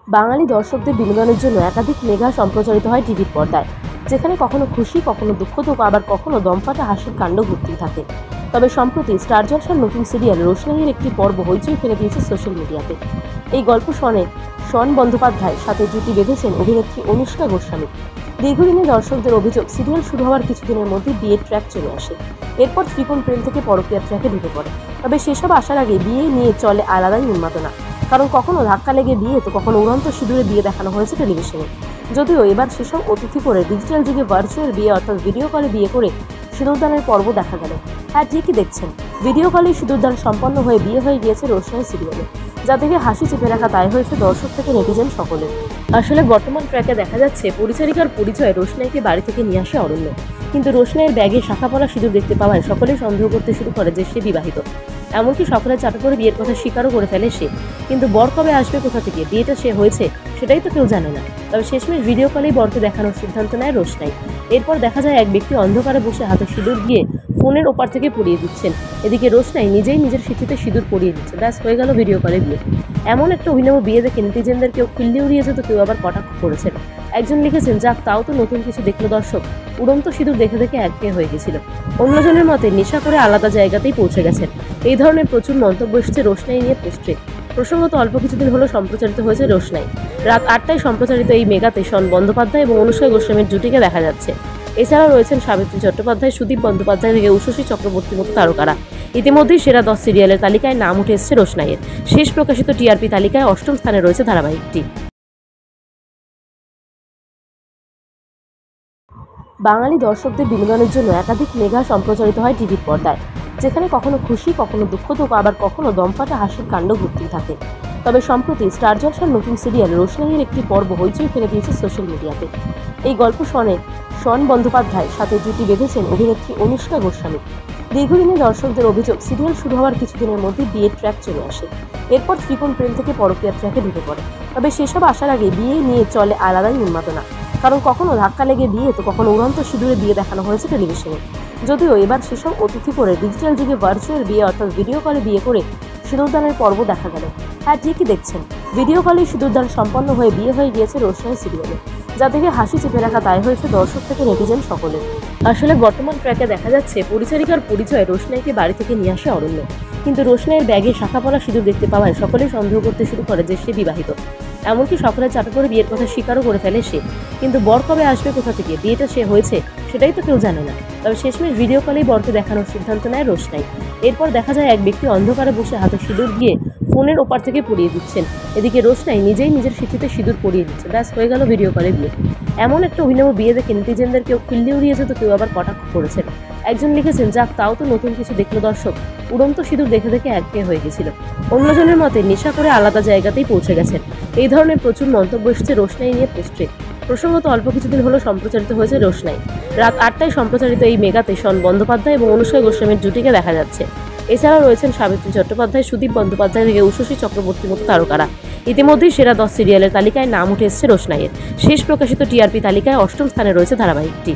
বাঙালি দর্শকদের বিনোদনের জন্য একাধিক মেগা সম্প্রচারিত হয় টিভির পর্দায়, যেখানে কখনো খুশি, কখনো দুঃখ তো আবার কখনো দমফাটা হাসির কাণ্ড ঘটতেই থাকে। তবে সম্প্রতি স্টার জলসার নতুন সিরিয়াল রোশনাইয়ের একটি পর্ব হইচই ফেলে দিয়েছে সোশ্যাল মিডিয়াতে। এই গল্প শন বন্দ্যোপাধ্যায় সাথে জুটি বেঁধেছেন অভিনেত্রী অনুষ্কা গোস্বামী। দীর্ঘদিনের দর্শকদের অভিযোগ, সিরিয়াল শুরু হওয়ার কিছুদিনের মধ্যে বিয়ের ট্র্যাক চলে আসে। এরপর ত্রিকোণ প্রেম থেকে পরকীয়া ট্র্যাকে ঢুকে পড়ে। তবে সেসব আসার আগে বিয়ে নিয়ে চলে আলাদাই উন্মাদনা। কারণ কখনো ধাক্কা লেগে বিয়ে, তো কখনো উড়ন্ত সিঁদুরে বিয়ে দেখানো হয়েছে টেলিভিশনে। যদিও এবার সেসব অতিথি করে ডিজিটাল যুগে ভার্চুয়াল বিয়ে অর্থাৎ ভিডিও কলে বিয়ে করে সিঁদুরদানের পর্ব দেখা গেল। হ্যাঁ, ঠিকই দেখছেন, ভিডিও কলে সিঁদুরদান সম্পন্ন হয়ে বিয়ে হয়ে গিয়েছে রোশনাই সিরিয়ালে, যা দেখে হাসি চেপে রাখা দায় হয়েছে দর্শক থেকে নেটিজেন সকলে। আসলে বর্তমান ট্র্যাকে দেখা যাচ্ছে পরিচারিকার পরিচয়ে রোশনাইকে বাড়ি থেকে নিয়ে আসে অরণ্য, কিন্তু রোশনাইয়ের ব্যাগে শাঁখাপলা সিঁদুর দেখতে পাওয়ায় সকলেই সন্দেহ করতে শুরু করে যে সে বিবাহিত। এমনকি সকলের চাপে পড়ে বিয়ের কথা স্বীকারও করে ফেলে সে। কিন্তু বর কবে আসবে, কোথা থেকে বিয়েটা সে হয়েছে, সেটাই তো কেউ জানে না। তবে শেষমেশ ভিডিও কলেই বরকে দেখানোর সিদ্ধান্ত নেয় রোশনাই। এরপর দেখা যায় এক ব্যক্তি অন্ধকারে বসে হাতে সিঁদুর দিয়ে ফোনের ওপার থেকে পরিয়ে দিচ্ছেন। এদিকে রোশনাই নিজেই নিজের সিঁথিতে সিঁদুর পরিয়ে দিচ্ছে। ব্যাস, হয়ে গেল ভিডিও কলে বিয়ে। এমন একটা অভিনব বিয়ে দেখে নেটিজেনদের কেউ খিল্লি উড়িয়েছে, তো কেউ আবার কটাক্ষ করেছেন। একজন লিখেছেন, যাক, তাও তো নতুন কিছু দেখলো দর্শক, উড়ন্ত সিঁদুর দেখে দেখে একঘেয়ে হয়ে গেছিল। অন্যজনের মতে নেশা করে আলাদা জায়গাতেই পৌঁছে গেছেন। এই ধরনের প্রচুর মন্তব্য এসেছে রোশনাই নিয়ে পোস্টে। প্রসঙ্গত অল্প কিছুদিন হলো সম্প্রচারিত হয়েছে রোশনাই। রাত ৮টায় সম্প্রচারিত এই মেগাতে শন বন্দ্যোপাধ্যায় এবং অনুষ্কা গোস্বামীর জুটিকে দেখা যাচ্ছে। এছাড়াও রয়েছেন সাবিত্রী চট্টোপাধ্যায়, সুদীপ বন্দ্যোপাধ্যায় থেকে উষসী চক্রবর্তীর মতো তারকারা। ইতিমধ্যেই সেরা 10 সিরিয়ালের তালিকায় নাম উঠে এসেছে রোশনাইয়ের। শেষ প্রকাশিত টিআরপি তালিকায় 8ম স্থানে রয়েছে ধারাবাহিকটি। বাঙালি দর্শকদের বিনোদনের জন্য একাধিক মেগা সম্প্রচারিত হয় টিভির পর্দায়, যেখানে কখনো খুশি, কখনো দুঃখ তো আবার কখনো দমফাটা হাসির কাণ্ড ঘটতেই থাকে। তবে সম্প্রতি স্টার জলসার নতুন সিরিয়াল রোশনাইয়ের একটি পর্ব হইচই ফেলে দিয়েছে সোশ্যাল মিডিয়াতে। এই গল্প শন বন্দ্যোপাধ্যায় সাথে জুটি বেঁধেছেন অভিনেত্রী অনুষ্কা গোস্বামী। দীর্ঘদিনের দর্শকদের অভিযোগ, সিরিয়াল শুরু হওয়ার কিছুদিনের মধ্যে বিয়ের ট্র্যাক চলে আসে। এরপর ত্রিকোণ প্রেম থেকে পরকীয়া ট্র্যাকে ঢুকে পড়ে। তবে সেসব আসার আগে বিয়ে নিয়ে চলে আলাদাই উন্মাদনা। কারণ কখনো ধাক্কা লেগে বিয়ে, তো কখনো উড়ন্ত সিঁদুরে বিয়ে দেখানো হয়েছে টেলিভিশনে। যদিও এবার সেসব অতিথি করে ডিজিটাল যুগে ভার্চুয়াল বিয়ে অর্থাৎ ভিডিও কলে বিয়ে করে সিঁদুরদানের পর্ব দেখা গেল। হ্যাঁ, ঠিকই দেখছেন, ভিডিও কলেই সিঁদুরদান সম্পন্ন হয়ে বিয়ে হয়ে গিয়েছে রোশনাই সিরিয়ালে, যা দেখে হাসি চেপে রাখা দায় হয়েছে দর্শক থেকে নেটিজেন সকলে। আসলে বর্তমান ট্র্যাকে দেখা যাচ্ছে পরিচারিকার পরিচয়ে রোশনাইকে বাড়ি থেকে নিয়ে আসে অরণ্য, কিন্তু রোশনাইয়ের ব্যাগে শাঁখাপলা সিঁদুর দেখতে পাওয়ায় সকলেই সন্দেহ করতে শুরু করে যে সে বিবাহিত। এমনকি সকলের চাপে পড়ে বিয়ের কথা স্বীকারও করে ফেলে সে। কিন্তু বর কবে আসবে, কোথা থেকে বিয়েটা সে হয়েছে, সেটাই তো কেউ জানে না। তবে শেষমেশ ভিডিও কলেই বরকে দেখানোর সিদ্ধান্ত নেয় রোশনাই। এরপর দেখা যায় এক ব্যক্তি অন্ধকারে বসে হাতে সিঁদুর দিয়ে ফোনের ওপার থেকে পরিয়ে দিচ্ছেন। এদিকে রোশনাই নিজেই নিজের সিঁথিতে সিঁদুর পরিয়ে দিচ্ছে। ব্যাস, হয়ে গেল ভিডিও কলে বিয়ে। এমন একটা অভিনব বিয়ে দেখে নেটিজেনদের কেউ খিল্লি উড়িয়েছে, তো কেউ আবার কটাক্ষ করেছেন। একজন লিখেছেন, যাক, তাও তো নতুন কিছু দেখলো দর্শক, উড়ন্ত সিঁদুর দেখে দেখে একঘেয়ে হয়ে গেছিল। অন্যজনের মতে নেশা করে আলাদা জায়গাতেই পৌঁছে গেছেন। এই ধরনের প্রচুর মন্তব্য এসেছে রোশনাই নিয়ে পোস্টে। প্রসঙ্গত অল্প কিছুদিন হলো সম্প্রচারিত হয়েছে রোশনাই। রাত ৮টায় সম্প্রচারিত এই মেগাতে শন বন্দ্যোপাধ্যায় এবং অনুষ্কা গোস্বামীর জুটিকে দেখা যাচ্ছে। এছাড়াও রয়েছেন সাবিত্রী চট্টোপাধ্যায়, সুদীপ বন্দ্যোপাধ্যায় থেকে উষসী চক্রবর্তীর মতো তারকারা। ইতিমধ্যেই সেরা 10 সিরিয়ালের তালিকায় নাম উঠে এসেছে রোশনাইয়ের। শেষ প্রকাশিত টিআরপি তালিকায় 8ম স্থানে রয়েছে ধারাবাহিকটি।